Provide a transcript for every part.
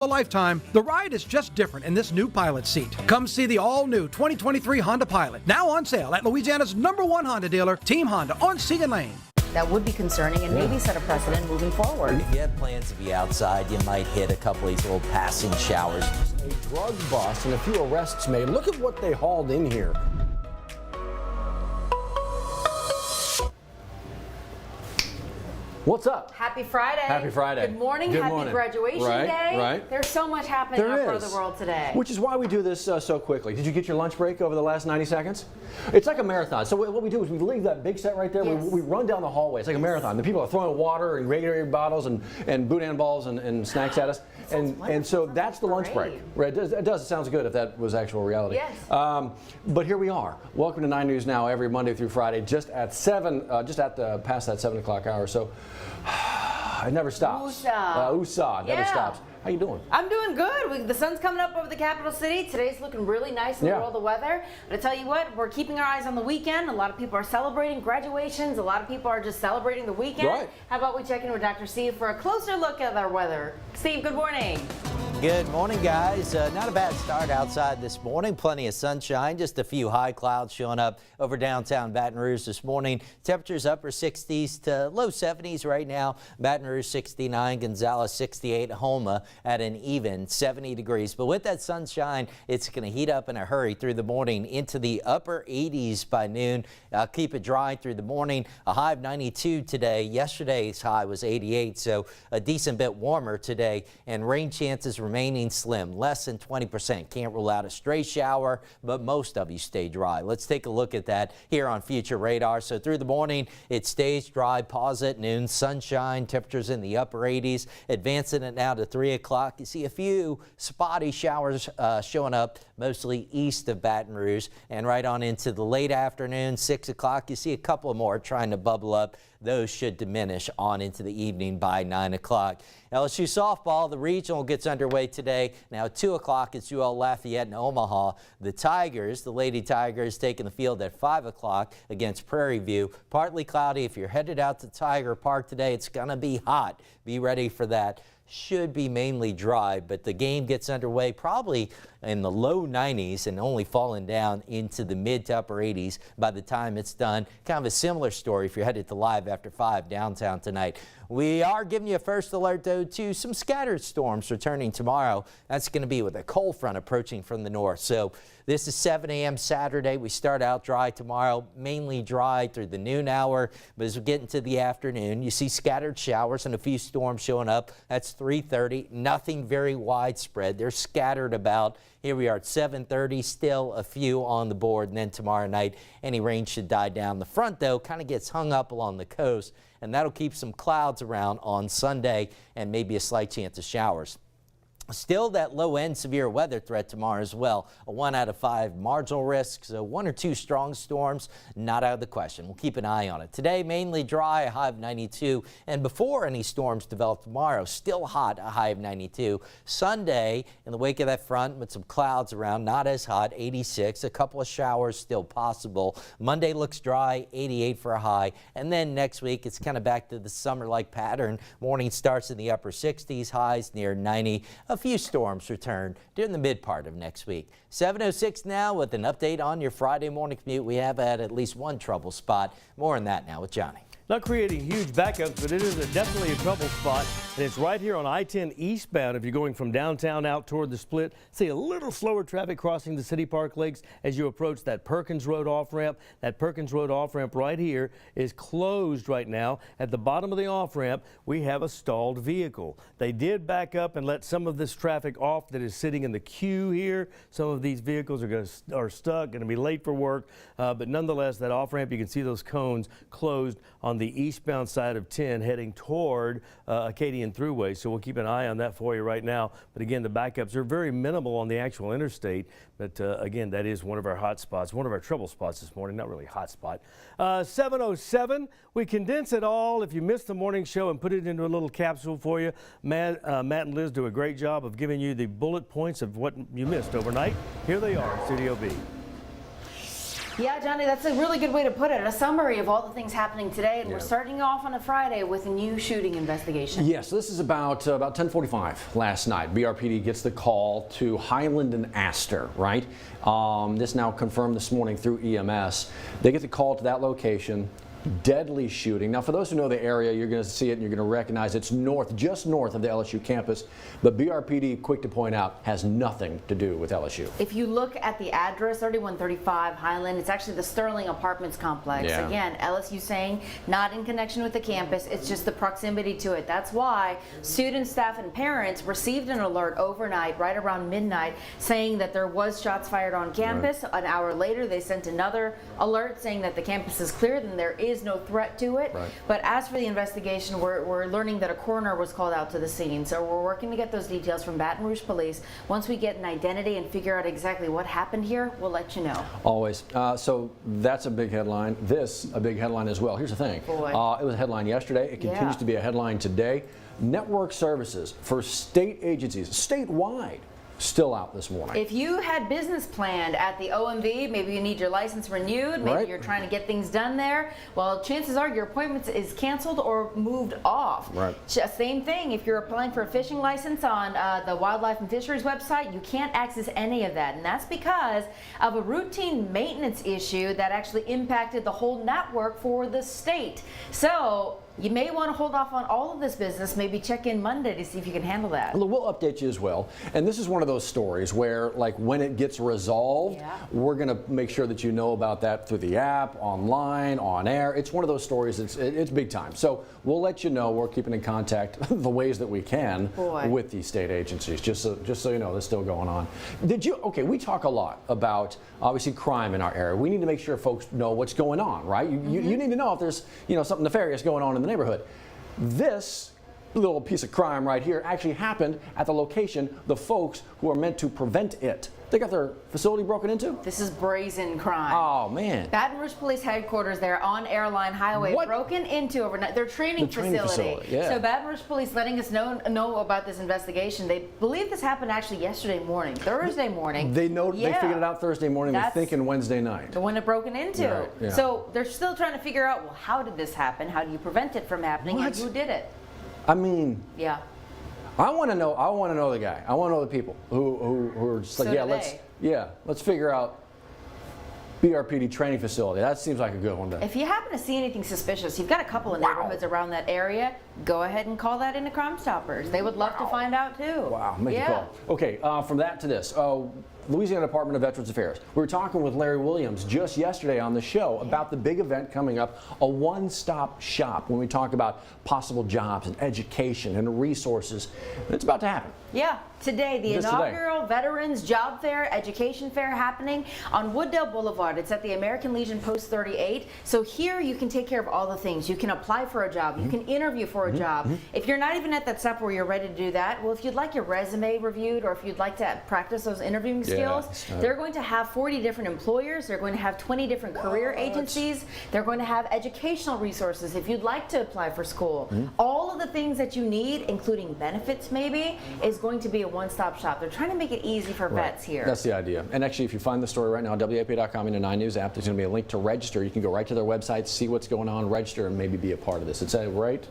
A lifetime, the ride is just different in this new Pilot seat. Come see the all-new 2023 Honda Pilot, now on sale at Louisiana's #1 Honda dealer, Team Honda on Siegen Lane. That would be concerning and maybe set a precedent moving forward. If you have plans to be outside, you might hit a couple of these little passing showers. A drug bust and a few arrests made. Look at what they hauled in here. What's up? Happy Friday. Happy Friday. Good morning. Good Happy morning. graduation day. Right. There's so much happening There all over is. the world today. Which is why we do this so quickly. Did you get your lunch break over the last 90 seconds? It's like a marathon. So what we do is we leave that big set right there. Yes. We run down the hallway. It's like a marathon. The people are throwing water and Gatorade bottles and boudin balls and snacks at us. And so that's the lunch break. Right? It does. It sounds good if that was actual reality. Yes. But here we are. Welcome to 9 News Now every Monday through Friday, just at 7, past that 7 o'clock hour. So it never stops. USA never stops. How you doing? I'm doing good. The sun's coming up over the capital city. Today's looking really nice in the world of weather. But I tell you what, we're keeping our eyes on the weekend. A lot of people are celebrating graduations. A lot of people are just celebrating the weekend. Right. How about we check in with Dr. Steve for a closer look at our weather? Steve, good morning. Good morning, guys. Not a bad start outside this morning. Plenty of sunshine. Just a few high clouds showing up over downtown Baton Rouge this morning. Temperatures upper 60s to low 70s right now. Baton Rouge 69, Gonzales 68, Homa at an even 70 degrees. But with that sunshine, it's going to heat up in a hurry through the morning into the upper 80s by noon. Keep it dry through the morning. A high of 92 today. Yesterday's high was 88, so a decent bit warmer today. And rain chances remaining slim, less than 20%. Can't rule out a stray shower, but most of you stay dry. Let's take a look at that here on Future Radar. So through the morning, it stays dry. Pause at noon. Sunshine. Temperatures in the upper 80s. Advancing it now to 3 o'clock. You see a few spotty showers showing up, mostly east of Baton Rouge. And right on into the late afternoon, 6 o'clock, you see a couple more trying to bubble up. Those should diminish on into the evening by 9 o'clock. LSU softball, the regional gets underway today. Now at 2 o'clock, it's UL Lafayette in Omaha. The Tigers, the Lady Tigers, taking the field at 5 o'clock against Prairie View. Partly cloudy. If you're headed out to Tiger Park today, it's going to be hot. Be ready for that. Should be mainly dry, but the game gets underway probably in the low 90s and only falling down into the mid to upper 80s by the time it's done. Kind of a similar story if you're headed to Live After 5 downtown tonight. We are giving you a first alert, though, to some scattered storms returning tomorrow. That's going to be with a cold front approaching from the north. So this is 7 a.m. Saturday. We start out dry tomorrow, mainly dry through the noon hour. But as we get into the afternoon, you see scattered showers and a few storms showing up. That's 3:30. Nothing very widespread. They're scattered about. Here we are at 7:30, still a few on the board. And then tomorrow night, any rain should die down. The front, though, kind of gets hung up along the coast, and that'll keep some clouds around on Sunday and maybe a slight chance of showers. Still that low-end severe weather threat tomorrow as well. A 1 out of 5 marginal risk, so 1 or 2 strong storms not out of the question. We'll keep an eye on it. Today, mainly dry, a high of 92. And before any storms develop tomorrow, still hot, a high of 92. Sunday, in the wake of that front with some clouds around, not as hot, 86. A couple of showers still possible. Monday looks dry, 88 for a high. And then next week, it's kind of back to the summer-like pattern. Morning starts in the upper 60s, highs near 90. A few storms return during the mid part of next week. 7:06 now with an update on your Friday morning commute. We have had at least one trouble spot. More on that now with Johnny. Not creating huge backups, but it is definitely a trouble spot, and it's right here on I-10 eastbound. If you're going from downtown out toward the split, see a little slower traffic crossing the City Park Lakes as you approach that Perkins Road off-ramp. That Perkins Road off-ramp right here is closed right now. At the bottom of the off-ramp, we have a stalled vehicle. They did back up and let some of this traffic off that is sitting in the queue here. Some of these vehicles are stuck, going to be late for work, but nonetheless, that off-ramp, you can see those cones closed on the eastbound side of 10 heading toward Acadian Thruway. So we'll keep an eye on that for you right now. But again, the backups are very minimal on the actual interstate. But again, that is one of our hot spots, one of our trouble spots this morning. Not really hot spot. 7:07, we condense it all. If you missed the morning show and put it into a little capsule for you, Matt and Liz do a great job of giving you the bullet points of what you missed overnight. Here they are in Studio B. Yeah, Johnny, that's a really good way to put it. A summary of all the things happening today, and we're starting off on a Friday with a new shooting investigation. Yes, this is about 10:45 last night. BRPD gets the call to Highland and Astor, right? This now confirmed this morning through EMS. They get the call to that location. Deadly shooting. Now, for those who know the area, you're going to see it and you're going to recognize it's north, just north of the LSU campus. But BRPD, quick to point out, has nothing to do with LSU. If you look at the address, 3135 Highland, it's actually the Sterling Apartments complex. Yeah. Again, LSU saying not in connection with the campus, it's just the proximity to it. That's why students, staff, and parents received an alert overnight, right around midnight, saying that there was shots fired on campus. Right. An hour later, they sent another alert saying that the campus is cleared and there is no threat to it. Right. But as for the investigation, we're learning that a coroner was called out to the scene. So we're working to get those details from Baton Rouge Police. Once we get an identity and figure out exactly what happened here, we'll let you know. Always. So that's a big headline. This, a big headline as well. Here's the thing. Boy. It was a headline yesterday. It continues to be a headline today. Network services for state agencies, statewide, still out this morning. If you had business planned at the OMV, maybe you need your license renewed, maybe you're trying to get things done there, well, chances are your appointment is canceled or moved off. Right. Same thing, if you're applying for a fishing license on the Wildlife and Fisheries website, you can't access any of that. And that's because of a routine maintenance issue that actually impacted the whole network for the state. So you may want to hold off on all of this business, maybe check in Monday to see if you can handle that. We'll update you as well. And this is one of those stories where, like, when it gets resolved, we're going to make sure that you know about that through the app, online, on air. It's one of those stories, it's big time. So we'll let you know. We're keeping in contact the ways that we can with these state agencies, just so you know that's still going on. Okay, we talk a lot about, obviously, crime in our area. We need to make sure folks know what's going on, right? You need to know if there's, something nefarious going on in the neighborhood. This little piece of crime right here actually happened at the location the folks who are meant to prevent it. They got their facility broken into? This is brazen crime. Oh, man. Baton Rouge Police Headquarters there on Airline Highway, broken into overnight. Their training facility. So Baton Rouge Police letting us know about this investigation. They believe this happened actually yesterday morning, Thursday morning. They figured it out Thursday morning. They're thinking Wednesday night. The one it broken into. Right, yeah. So they're still trying to figure out, well, how did this happen? How do you prevent it from happening? And who did it? I mean, I want to know the guy. I want to know the people who are just like, let's figure out BRPD training facility. That seems like a good one. If you happen to see anything suspicious, you've got a couple of neighborhoods around that area, go ahead and call that into Crime Stoppers. They would love to find out too. Wow, make a call. Okay, from that to this. Louisiana Department of Veterans Affairs. We were talking with Larry Williams just yesterday on the show about the big event coming up, a one-stop shop, when we talk about possible jobs and education and resources. It's about to happen. Yeah, today, the inaugural Veterans Job Fair, Education Fair happening on Wooddale Boulevard. It's at the American Legion Post 38. So here you can take care of all the things. You can apply for a job. You can interview for a job. If you're not even at that step where you're ready to do that, well, if you'd like your resume reviewed or if you'd like to practice those interviewing skills, they're going to have 40 different employers. They're going to have 20 different career agencies. They're going to have educational resources if you'd like to apply for school. All of the things that you need, including benefits maybe, is going to be a one-stop shop. They're trying to make it easy for vets here. That's the idea. And actually, if you find the story right now, WAFB.com in the 9 News app, there's going to be a link to register. You can go right to their website, see what's going on, register, and maybe be a part of this. It's right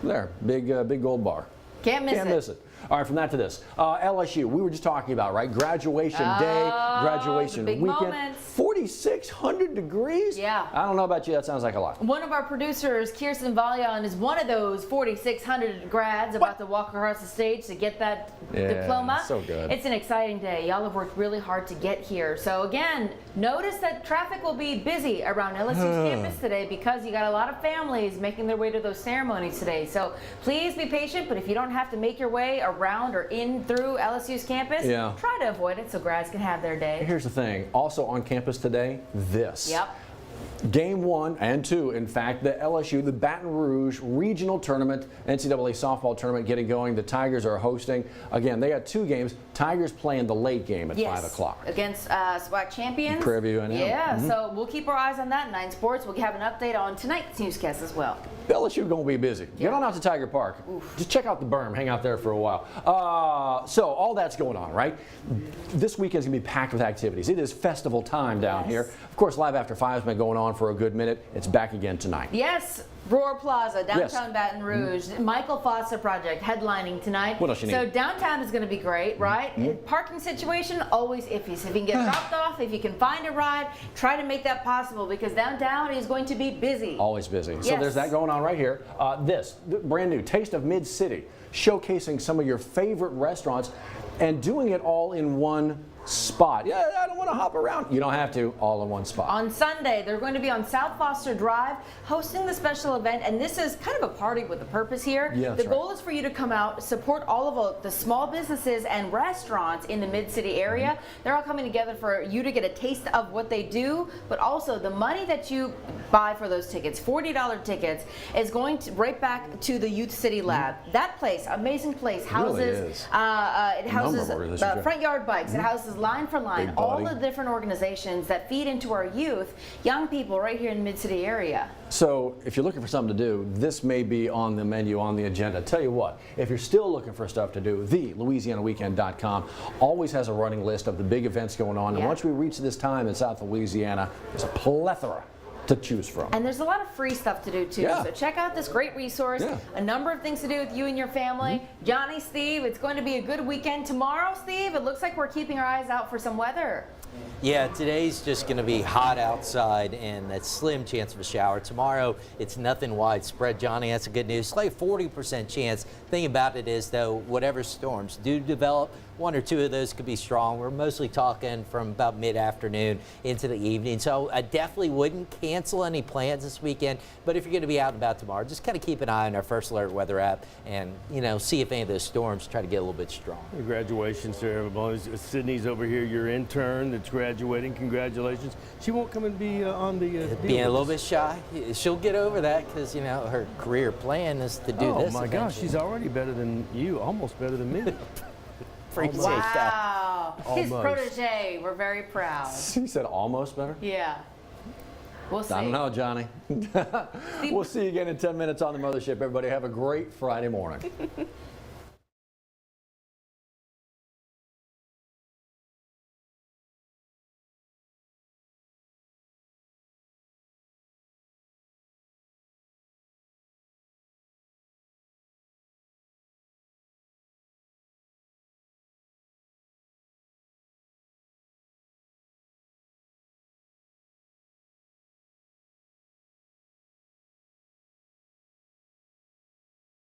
there, big gold bar. Can't miss it. All right, from that to this. LSU, we were just talking about, right? Graduation day, graduation big weekend. Moments. 4,600 degrees? Yeah. I don't know about you, that sounds like a lot. One of our producers, Kirsten Vallion, is one of those 4,600 grads about to walk across the stage to get that diploma. So good. It's an exciting day. Y'all have worked really hard to get here. So again, notice that traffic will be busy around LSU's campus today because you got a lot of families making their way to those ceremonies today. So please be patient, but if you don't have to make your way around or in through LSU's campus, try to avoid it so grads can have their day. Here's the thing, also on campus today, this. Yep. Game 1 and 2, in fact, the LSU, the Baton Rouge regional tournament, NCAA softball tournament getting going. The Tigers are hosting. Again, they got 2 games. Tigers playing the late game at 5 o'clock. Against SWAC champions. Prairie View, so we'll keep our eyes on that. 9 Sports. We'll have an update on tonight's newscast as well. LSU going to be busy. Get on out to Tiger Park. Just check out the berm. Hang out there for a while. So all that's going on, right? This weekend's going to be packed with activities. It is festival time down here. Of course, Live After 5 has been going on for a good minute. It's back again tonight. Yes. Roar Plaza, downtown Baton Rouge. Michael Foster Project headlining tonight. What else you need? So downtown is going to be great, right? Parking situation, always iffy. So if you can get dropped off, if you can find a ride, try to make that possible because downtown is going to be busy. Always busy. So there's that going on right here. This brand new Taste of Mid-City, showcasing some of your favorite restaurants and doing it all in one spot. Yeah, I don't want to hop around. You don't have to, all in one spot. On Sunday, they're going to be on South Foster Drive hosting the special event, and this is kind of a party with a purpose here. Yeah, the goal is for you to come out, support all of the small businesses and restaurants in the Mid-City area. They're all coming together for you to get a taste of what they do, but also the money that you buy for those tickets, $40 tickets, is going to right back to the Youth City Lab. That place, amazing place, houses, it houses front yard bikes, it houses Line for Line, all the different organizations that feed into our youth, young people right here in the Mid-City area. So if you're looking for something to do, this may be on the menu, on the agenda. Tell you what, if you're still looking for stuff to do, the louisianaweekend.com always has a running list of the big events going on. And once we reach this time in South Louisiana, there's a plethora to choose from. And there's a lot of free stuff to do too. So check out this great resource. A number of things to do with you and your family. Johnny, Steve, it's going to be a good weekend tomorrow, Steve. It looks like we're keeping our eyes out for some weather. Yeah, today's just going to be hot outside and a slim chance of a shower. Tomorrow, it's nothing widespread, Johnny. That's the good news. It's like 40% chance. Thing about it is, though, whatever storms do develop, one or two of those could be strong. We're mostly talking from about mid-afternoon into the evening. So I definitely wouldn't cancel any plans this weekend. But if you're going to be out and about tomorrow, just kind of keep an eye on our First Alert weather app and, you know, see if any of those storms try to get a little bit strong. Congratulations to everybody. Sydney's over here, your intern that's graduating. Congratulations. She won't come and be on the being a little bit shy. She'll get over that because, you know, her career plan is to do this. Oh, my gosh. She's already better than you, almost better than me. Wow. His protege. We're very proud. He said almost better? Yeah. We'll see. I don't know, Johnny. We'll see you again in 10 minutes on the Mothership. Everybody have a great Friday morning.